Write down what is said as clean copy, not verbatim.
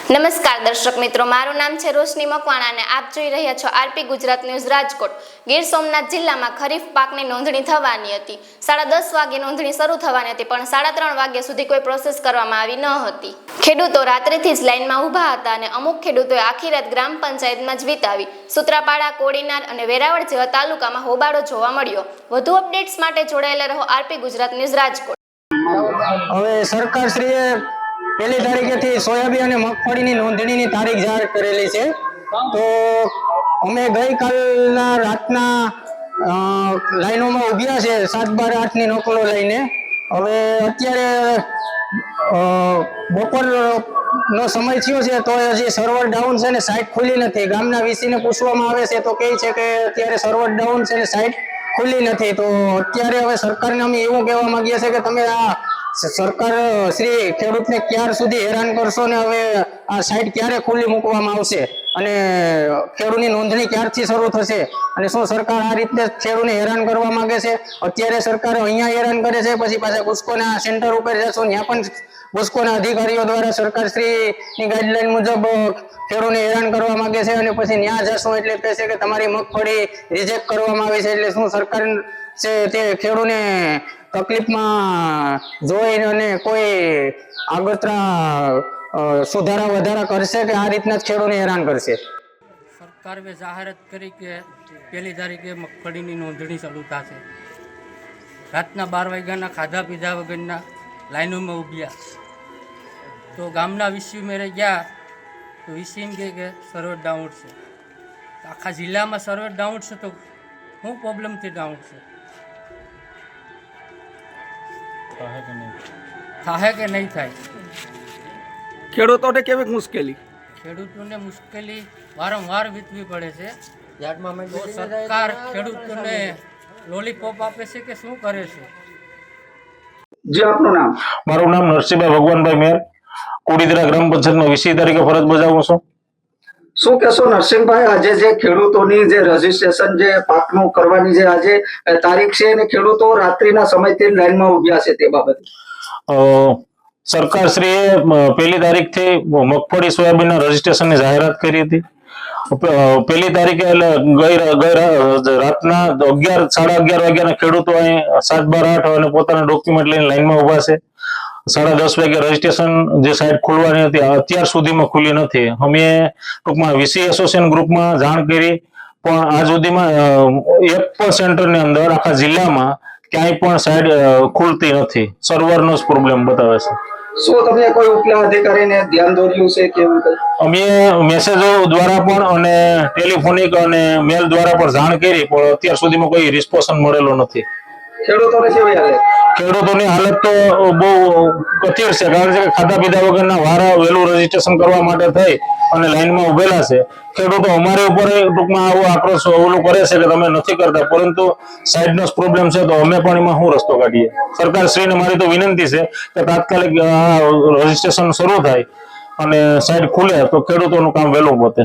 નમસ્કાર દર્શક મિત્રો, મારું નામ છે રોશની મકવાણા અને આપ જોઈ રહ્યા છો આરપી ગુજરાત ન્યૂઝ રાજકોટ। ગીર સોમનાથ જિલ્લામાં ખરીફ પાકની નોંધણી થવાની હતી। 10:30 વાગે નોંધણી શરૂ થવાની હતી, પણ 3:30 વાગ્યા સુધી કોઈ પ્રોસેસ કરવામાં આવી ન હતી। ખેડૂતો રાત્રેથી જ લાઈનમાં ઊભા હતા અને અમુક ખેડૂતોએ આખી રાત ગ્રામ પંચાયતમાં જ વિતાવી। સૂત્રાપાડા, કોડીનાર અને વેરાવળ જેવા તાલુકામાં હોબાળો જોવા મળ્યો। વધુ અપડેટ્સ માટે જોડાયેલા રહો આરપી ગુજરાત ન્યૂઝ રાજકોટ। હવે સરકારશ્રીએ 1 તારીખેથી સોયાબીન અને મગફળીની નોંધણીની તારીખ જાહેર કરેલી છે। તો અમે ગઈકાલના રાતના લાઈનોમાં ઊભ્યા છે 7-12-8ની નોકલો લઈને। હવે અત્યારે બપોરનો સમય થયો છે તો હજી સર્વર ડાઉન છે ને સાઇટ ખુલી નથી। ગામના વીસીને પૂછવામાં આવે છે તો કહે છે કે અત્યારે સર્વર ડાઉન છે ને સાઇટ ખુલી નથી। તો અત્યારે હવે સરકારને અમે એવું કહેવા માંગીએ છીએ કે તમે આ સરકાર શ્રી ખેડૂતને ક્યાર સુધી હેરાન કરશો ને હવે આ સાઇટ ક્યારે ખુલ્લી મૂકવામાં આવશે અને ખેડૂતની નોંધણી ક્યારથી શરૂ થશે અને શું સરકાર આ રીતે ખેડૂતને હેરાન કરવા માંગે છે? અત્યારે સરકાર અહીંયા હેરાન કરે છે, પછી પાછા ગુસ્કોના સેન્ટર ઉપર જશો ત્યાં પણ ગુસ્કોના અધિકારીઓ દ્વારા સરકારશ્રીની ગાઈડલાઈન મુજબ ખેડૂતને હેરાન કરવા માંગે છે અને પછી ત્યાં જશો એટલે કહેશે કે તમારી મગફળી રિજેક્ટ કરવામાં આવી છે। એટલે શું સરકાર છે તે ખેડૂતને તકલીફમાં જોઈને અને કોઈ આગળના સુધારા વધારા કરશે કે આ રીતના જ ખેડૂતને હેરાન કરશે? સરકારે જાહેરાત કરી કે 1 તારીખે મગફળીની નોંધણી શરૂ થશે। રાતના 12 વાગ્યાના ખાધા પીધા વગરના લાઈનોમાં ઊભ્યા તો ગામના વીસી મેરે ગયા તો વીસીને કહે કે સર્વર ડાઉન છે। આખા જિલ્લામાં સર્વર ડાઉન છે તો શું પ્રોબ્લેમથી ડાઉન છે? થાય કે નહીં થાય? ખેડૂતોને કેવી મુશ્કેલી? ખેડૂતોને મુશ્કેલી વારંવાર વીતવી પડે છે। તો સરકાર ખેડૂતોને લોલીપોપ આપે છે કે શું કરે છે? જી, આપનું નામ? મારું નામ નરસિંહભાઈ ભગવાનભાઈ મેર, કોડીદરા ગ્રામ પંચાયતમાં 20 તારીખે ફરજ બજાવું છું। શું કહેશો નરસિંહભાઈ, આજે જે ખેડૂતોની જે રજીસ્ટ્રેશન જે પાકનું કરવાની જે આજે તારીખ છે અને ખેડૂતો રાત્રિના સમયથી લાઈનમાં ઊભ્યા છે તે બાબતે સરકારશ્રીએ 1 તારીખથી મગફળી સોયાબીનના રજીસ્ટ્રેશનની જાહેરાત કરી હતી। 1 તારીખે એટલે ગઈ રાતના 11-11:30 વાગ્યાના ખેડૂતો અહીં 7-12-8 અને પોતાના ડોક્યુમેન્ટ લઈને લાઈનમાં ઊભા છે। 10:30 વાગે રજીસ્ટ્રેશન જે સાઇટ ખુલવાની હતી અત્યાર સુધીમાં ખુલી નથી। અમે ટૂંકમાં વીસી એસોસિએશન ગ્રુપમાં જાણ કરી પણ આજ સુધીમાં એક પણ સેન્ટરની અંદર આખા જિલ્લામાં ક્યાંય પણ સાઇટ ખુલતી નથી। સર્વરનો જ પ્રોબ્લેમ બતાવે છે। શું તમે કોઈ ઉપલા અધિકારીને ધ્યાન દોર્યું છે કે એવું કંઈ? અમે મેસેજો દ્વારા પણ અને ટેલિફોનિક અને મેલ દ્વારા પણ જાણ કરી પણ અત્યાર સુધીમાં કોઈ રિસ્પોન્સ મળેલો નથી। ખેડૂતોને કેવી હાલત? ખેડૂતોની હાલત તો બહુ કથિર છે, કારણ કે ખાધા પીધા વગરના વારા વહેલું રજીસ્ટ્રેશન કરવા માટે થઈ અને લાઈનમાં ઉભેલા છે। ખેડૂતો અમારી ઉપર ટૂંકમાં આવો આક્રોશ ઓલું કરે છે કે તમે નથી કરતા, પરંતુ સાઈડનો પ્રોબ્લેમ છે તો અમે પણ એમાં શું રસ્તો કાઢીએ? સરકારશ્રીને મારી તો વિનંતી છે કે તાત્કાલિક રજીસ્ટ્રેશન શરૂ થાય અને સાઈડ ખુલે તો ખેડૂતોનું કામ વહેલું પતે।